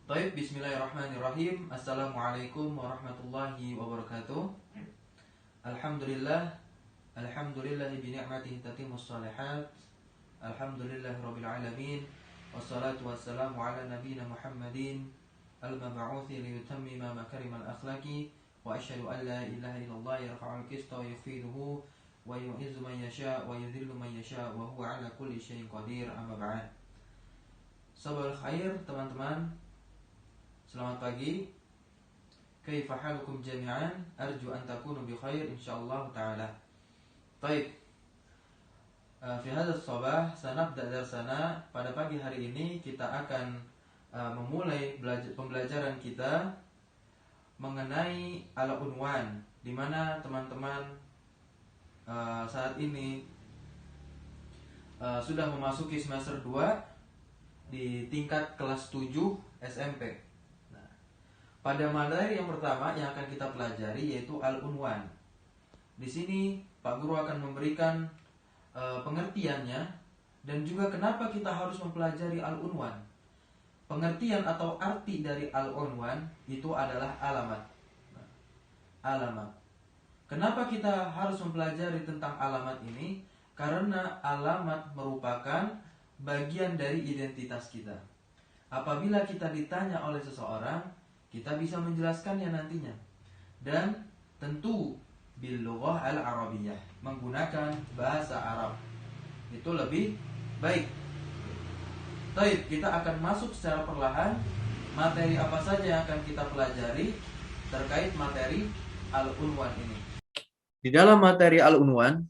Baik, bismillahirrahmanirrahim. Assalamualaikum warahmatullahi wabarakatuh. Alhamdulillah, alhamdulillahi bi ni'matihi tatimmus shalihat. Alhamdulillahi rabbil alamin. Wassalatu wassalamu ala nabiyyina Muhammadin al-mab'uthi liyutammima makarimal akhlaqi wa asyhadu an la ilaha illallah yarfa'ul qista wa yufiduhu wa yu'izzu man yasha wa yudhillu man yasha wa huwa ala kulli syai'in qadir. Amma ba'd. Sabahul khair teman-teman. Selamat pagi. Kaifa halukum jami'an? Arju an takunu bi khair insyaallah taala. Baik. Fi hadzal sabah sanabda darsana. Pada pagi hari ini kita akan memulai pembelajaran kita mengenai al-unwan, di mana teman-teman saat ini sudah memasuki semester 2 di tingkat kelas 7 SMP. Pada materi yang pertama yang akan kita pelajari yaitu al-unwan. Di sini Pak Guru akan memberikan pengertiannya dan juga kenapa kita harus mempelajari al-unwan. Pengertian atau arti dari al-unwan itu adalah alamat. Alamat. Kenapa kita harus mempelajari tentang alamat ini? Karena alamat merupakan bagian dari identitas kita. Apabila kita ditanya oleh seseorang, kita bisa menjelaskannya nantinya. Dan tentu bil lughah al-arabiyyah, menggunakan bahasa Arab. Itu lebih baik. Baik, kita akan masuk secara perlahan. Materi apa saja yang akan kita pelajari terkait materi al-unwan ini. Di dalam materi al-unwan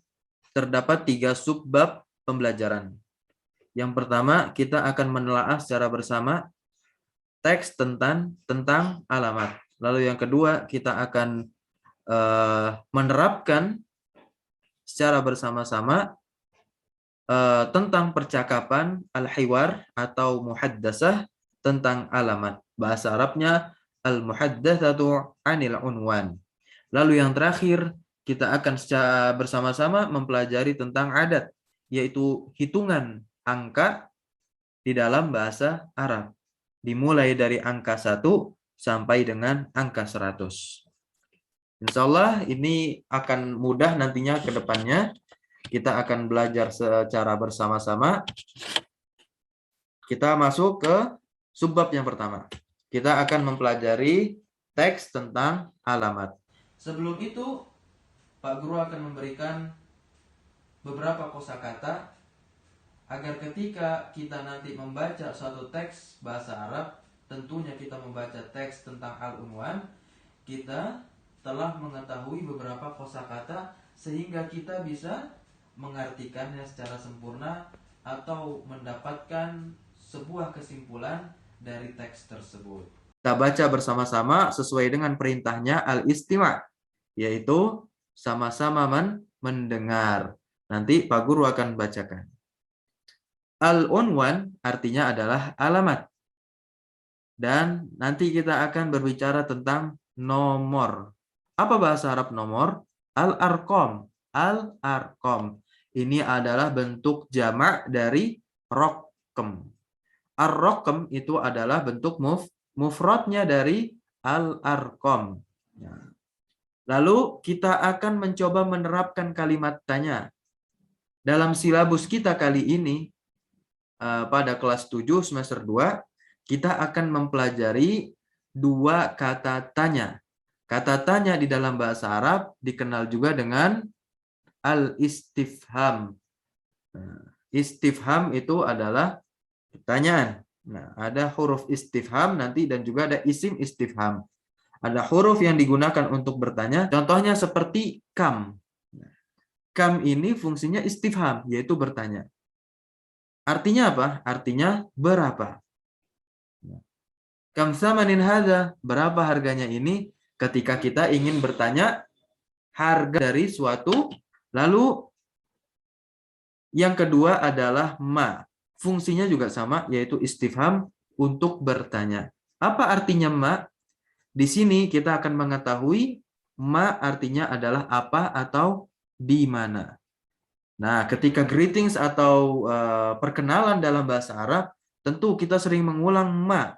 terdapat 3 subbab pembelajaran. Yang pertama, kita akan menelaah secara bersama teks tentang alamat. Lalu yang kedua, kita akan menerapkan secara bersama-sama tentang percakapan al-hiwar atau muhaddasah tentang alamat. Bahasa Arabnya al-muhaddatsatu 'anil unwan. Lalu yang terakhir, kita akan secara bersama-sama mempelajari tentang adat, yaitu hitungan angka di dalam bahasa Arab. Dimulai dari angka 1 sampai dengan angka 100. Insya Allah ini akan mudah nantinya ke depannya. Kita akan belajar secara bersama-sama. Kita masuk ke subbab yang pertama. Kita akan mempelajari teks tentang alamat. Sebelum itu, Pak Guru akan memberikan beberapa kosakata agar ketika kita nanti membaca suatu teks bahasa Arab, tentunya kita membaca teks tentang al-unwan, kita telah mengetahui beberapa kosakata sehingga kita bisa mengartikannya secara sempurna atau mendapatkan sebuah kesimpulan dari teks tersebut. Kita baca bersama-sama sesuai dengan perintahnya al-istima', yaitu sama-sama mendengar. Nanti Pak Guru akan bacakan. Al-unwan artinya adalah alamat. Dan nanti kita akan berbicara tentang nomor. Apa bahasa Arab nomor? Al-arqam. Al-arqam. Ini adalah bentuk jamak dari raqam. Ar-raqam itu adalah bentuk mufradnya dari al-arqam. Lalu kita akan mencoba menerapkan kalimat tanya. Dalam silabus kita kali ini, pada kelas 7 semester 2, kita akan mempelajari 2 kata tanya. Kata tanya di dalam bahasa Arab dikenal juga dengan al-istifham. Istifham itu adalah pertanyaan. Nah, ada huruf istifham nanti dan juga ada isim istifham. Ada huruf yang digunakan untuk bertanya, contohnya seperti kam. Kam ini fungsinya istifham, yaitu bertanya. Artinya apa? Artinya berapa? Kam samanin hadza? Berapa harganya ini? Ketika kita ingin bertanya harga dari suatu. Lalu yang kedua adalah ma. Fungsinya juga sama, yaitu istifham untuk bertanya. Apa artinya ma? Di sini kita akan mengetahui ma artinya adalah apa atau di mana. Nah, ketika greetings atau perkenalan dalam bahasa Arab, tentu kita sering mengulang ma.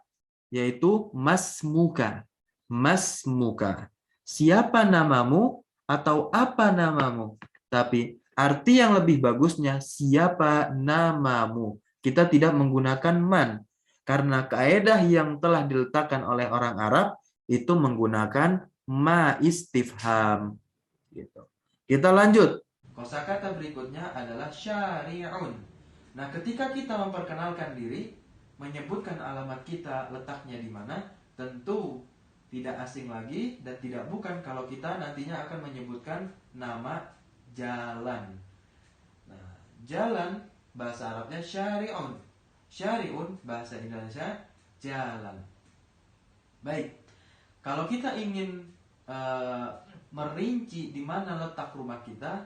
yaitu masmuka. Masmuka. Siapa namamu atau apa namamu? Tapi arti yang lebih bagusnya siapa namamu. Kita tidak menggunakan man. Karena kaedah yang telah diletakkan oleh orang Arab itu menggunakan ma istifham. Gitu. Kita lanjut. Kosakata berikutnya adalah syari'un. Nah, ketika kita memperkenalkan diri, menyebutkan alamat kita letaknya di mana, tentu tidak asing lagi dan tidak bukan kalau kita nantinya akan menyebutkan nama jalan. Nah, jalan bahasa Arabnya syari'un. Syari'un bahasa Indonesia jalan. Baik. Kalau kita ingin merinci di mana letak rumah kita,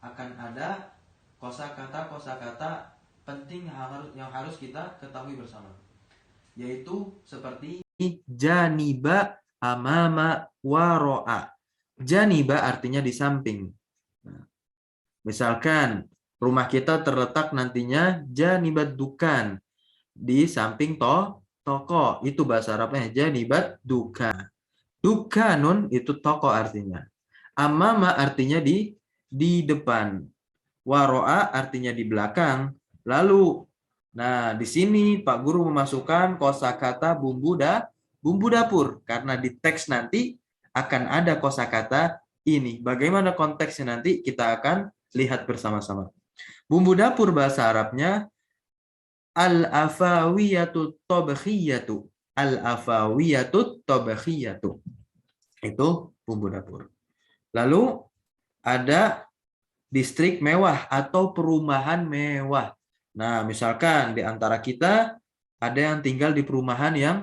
akan ada kosakata penting yang harus kita ketahui bersama. Yaitu seperti janiba, amama, waro'a. Janiba artinya di samping. Nah, misalkan rumah kita terletak nantinya janibat dukan, di samping toko. Itu bahasa Arabnya janibat dukan. Dukanun itu toko artinya. Amama artinya di depan. Waro'a artinya di belakang. Lalu, nah di sini Pak Guru memasukkan kosakata bumbu dapur karena di teks nanti akan ada kosakata ini. Bagaimana konteksnya nanti kita akan lihat bersama-sama. Bumbu dapur bahasa Arabnya al-afawiyatu tabkhiyatu. Al-afawiyatu tabkhiyatu. Itu bumbu dapur. Lalu ada distrik mewah atau perumahan mewah. Nah, misalkan di antara kita ada yang tinggal di perumahan yang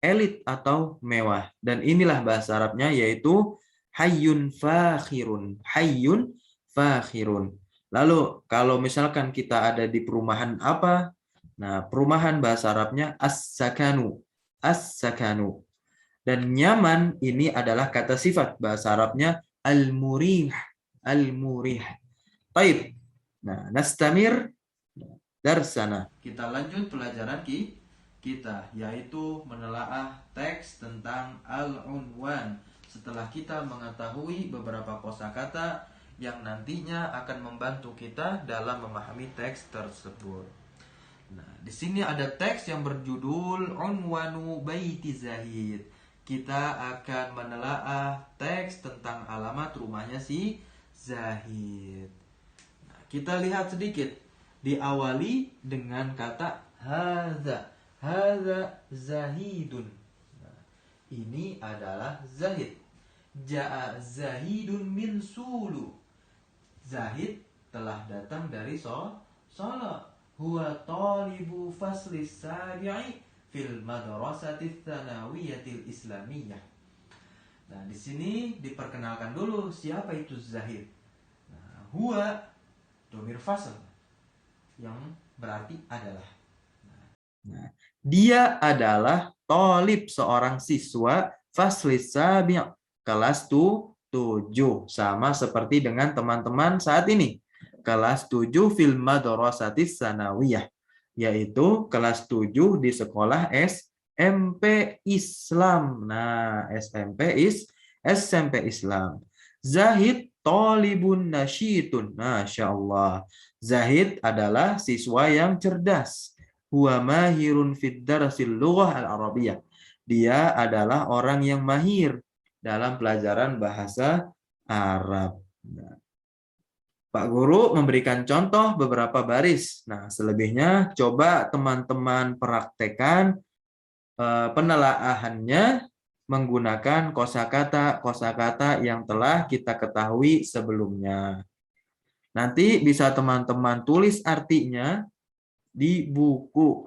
elit atau mewah. Dan inilah bahasa Arabnya yaitu hayyun fakhirun. Hayyun fakhirun. Lalu kalau misalkan kita ada di perumahan apa? Nah, perumahan bahasa Arabnya as-sakanu. As-sakanu. Dan nyaman ini adalah kata sifat bahasa Arabnya al-murih. Al-murih. Baik. Nah, nastamir darsana. Kita lanjut pelajaran kita, yaitu menelaah teks tentang al-unwan. Setelah kita mengetahui beberapa kosakata yang nantinya akan membantu kita dalam memahami teks tersebut. Nah, di sini ada teks yang berjudul Unwanu Baiti Zahid. Kita akan menelaah teks tentang alamat rumahnya si Zahid. Nah, kita lihat sedikit. Diawali dengan kata hadza. Hadza Zahidun. Nah, ini adalah Zahid. Ja'a Zahidun min Sulu. Zahid telah datang dari Solo. Huwa talibu fasli sabi'i fil madrasati tsanawiyatil islamiyah. Nah, di sini diperkenalkan dulu siapa itu Zahid. Nah, huwa domir fasl yang berarti adalah. Nah, dia adalah talib, seorang siswa fasli sabi' kelas 7, sama seperti dengan teman-teman saat ini. Kelas 7 fil madrasati tsanawiyah, yaitu kelas 7 di sekolah SMP Islam. Nah, SMP Islam. Zahid talibun nasyitun. Masya Allah. Zahid adalah siswa yang cerdas. Huwa mahirun fid darasil lughah al-arabiyah. Dia adalah orang yang mahir dalam pelajaran bahasa Arab. Nah, Pak Guru memberikan contoh beberapa baris. Nah, selebihnya coba teman-teman praktekkan penelaahannya menggunakan kosakata yang telah kita ketahui sebelumnya. Nanti bisa teman-teman tulis artinya di buku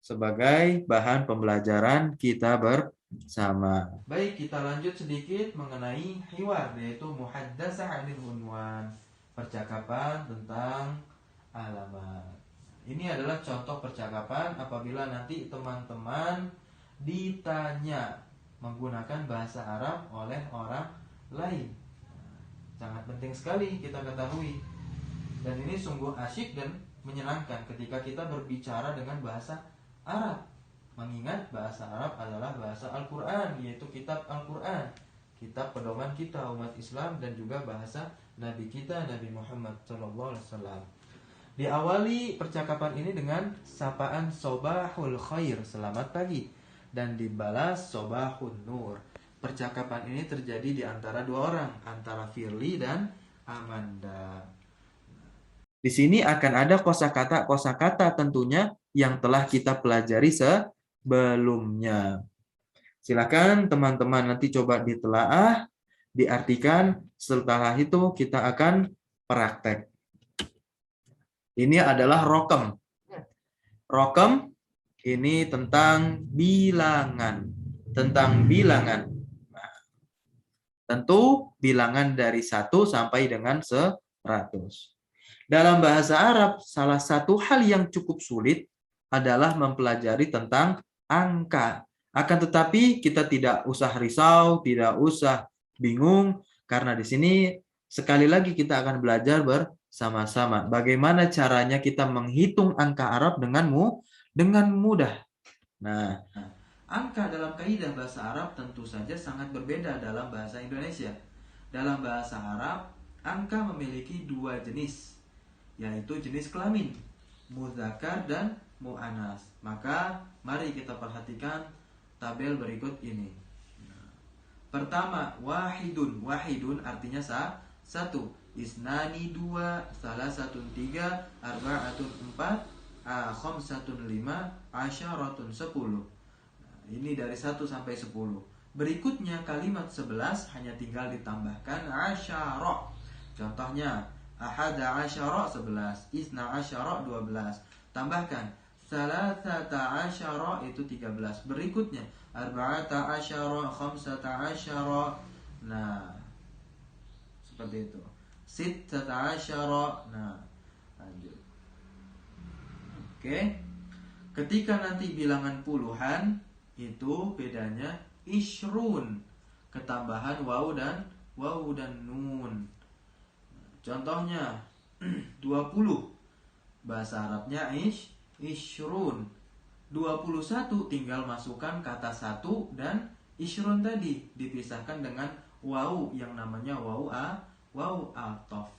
sebagai bahan pembelajaran kita bersama. Baik, kita lanjut sedikit mengenai hiwar, yaitu muhaddasah 'anil unwan, percakapan tentang alamat. Ini adalah contoh percakapan apabila nanti teman-teman ditanya menggunakan bahasa Arab oleh orang lain. Sangat penting sekali kita ketahui. Dan ini sungguh asyik dan menyenangkan ketika kita berbicara dengan bahasa Arab. Mengingat bahasa Arab adalah bahasa Al-Quran, yaitu kitab Al-Quran, kitab pedoman kita umat Islam, dan juga bahasa Nabi kita, Nabi Muhammad SAW. Diawali percakapan ini dengan sapaan Sobahul Khair, selamat pagi, dan dibalas Sobahun Nur. Percakapan ini terjadi di antara dua orang, antara Firly dan Amanda. Di sini akan ada kosakata tentunya yang telah kita pelajari sebelumnya. Silakan teman-teman nanti coba ditelaah, diartikan, setelah itu kita akan praktek. Ini adalah rokem. Rokem ini tentang bilangan. Tentang bilangan. Nah, tentu bilangan dari 1 sampai dengan 100. Dalam bahasa Arab, salah satu hal yang cukup sulit adalah mempelajari tentang angka. Akan tetapi kita tidak usah risau, tidak usah bingung, karena di sini sekali lagi kita akan belajar bersama-sama. Bagaimana caranya kita menghitung angka Arab dengan mudah. Nah, angka dalam kaidah bahasa Arab tentu saja sangat berbeda dalam bahasa Indonesia. Dalam bahasa Arab, angka memiliki 2 jenis, yaitu jenis kelamin, muzakkar dan mu'annas. Maka mari kita perhatikan tabel berikut ini. Pertama, wahidun. Wahidun artinya satu. Isnani 2, salasatun 3, arba'atun 4, khamsatun 5, asyaratun 10. Ini dari 1 sampai 10. Berikutnya kalimat 11 hanya tinggal ditambahkan asyara. Contohnya ahada asyara 11, isna asyara 12. Tambahkan salasata asyara itu 13. Berikutnya arba'ata asyara, khamsata asyara. Nah, seperti itu. Sittata asyara. Nah, lanjut. Oke. Ketika nanti bilangan puluhan itu bedanya ishrun, ketambahan waw dan nun. Contohnya 20, bahasa Arabnya ishrun. 21 tinggal masukkan kata 1 dan ishrun tadi dipisahkan dengan waw yang namanya waw atof.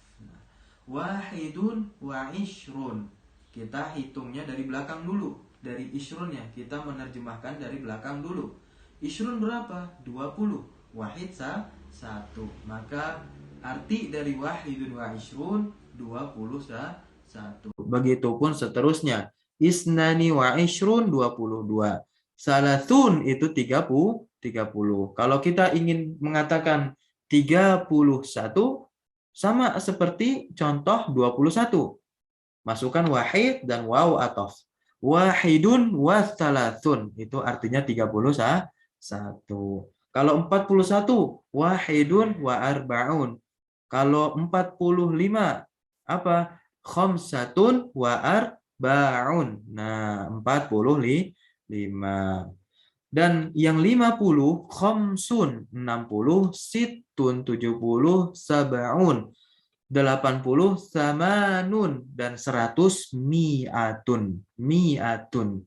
Wahidun wa ishrun, kita hitungnya dari belakang dulu. Dari ishrunnya kita menerjemahkan dari belakang dulu. Ishrun berapa? 20. Wahid 1. Maka arti dari wahidun wa ishrun 21. Begitupun seterusnya. Isnani wa ishrun 22. Salasun itu 30. Kalau kita ingin mengatakan 31, sama seperti contoh 21. Masukkan wahid dan waw atof. Wahidun wa salasun itu artinya 31. Kalau 41, wahidun wa arba'un. Kalau 45, apa? Khamsatun wa arba'un. Nah, 45. Dan yang 50, khamsun, 60, sittun, 70, sab'un, 80, samanun, dan 100, mi'atun.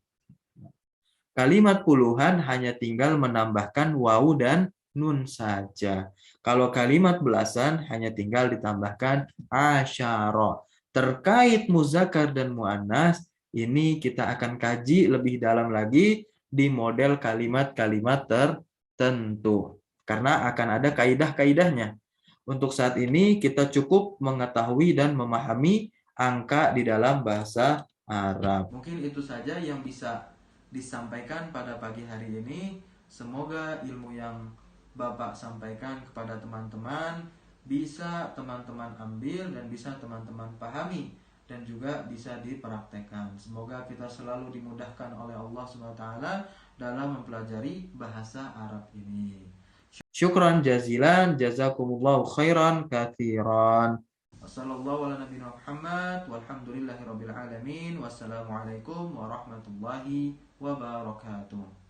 Kalimat puluhan hanya tinggal menambahkan waw dan nun saja. Kalau kalimat belasan hanya tinggal ditambahkan asyara. Terkait muzakkar dan muannas, ini kita akan kaji lebih dalam lagi di model kalimat-kalimat tertentu. Karena akan ada kaidah-kaidahnya. Untuk saat ini kita cukup mengetahui dan memahami angka di dalam bahasa Arab. Mungkin itu saja yang bisa disampaikan pada pagi hari ini. Semoga ilmu yang Bapak sampaikan kepada teman-teman bisa teman-teman ambil dan bisa teman-teman pahami dan juga bisa dipraktekkan. Semoga kita selalu dimudahkan oleh Allah SWT dalam mempelajari bahasa Arab ini. Syukran jazilan, jazakumullahu khairan katsiran. Wassalamualaikum warahmatullahi wabarakatuh.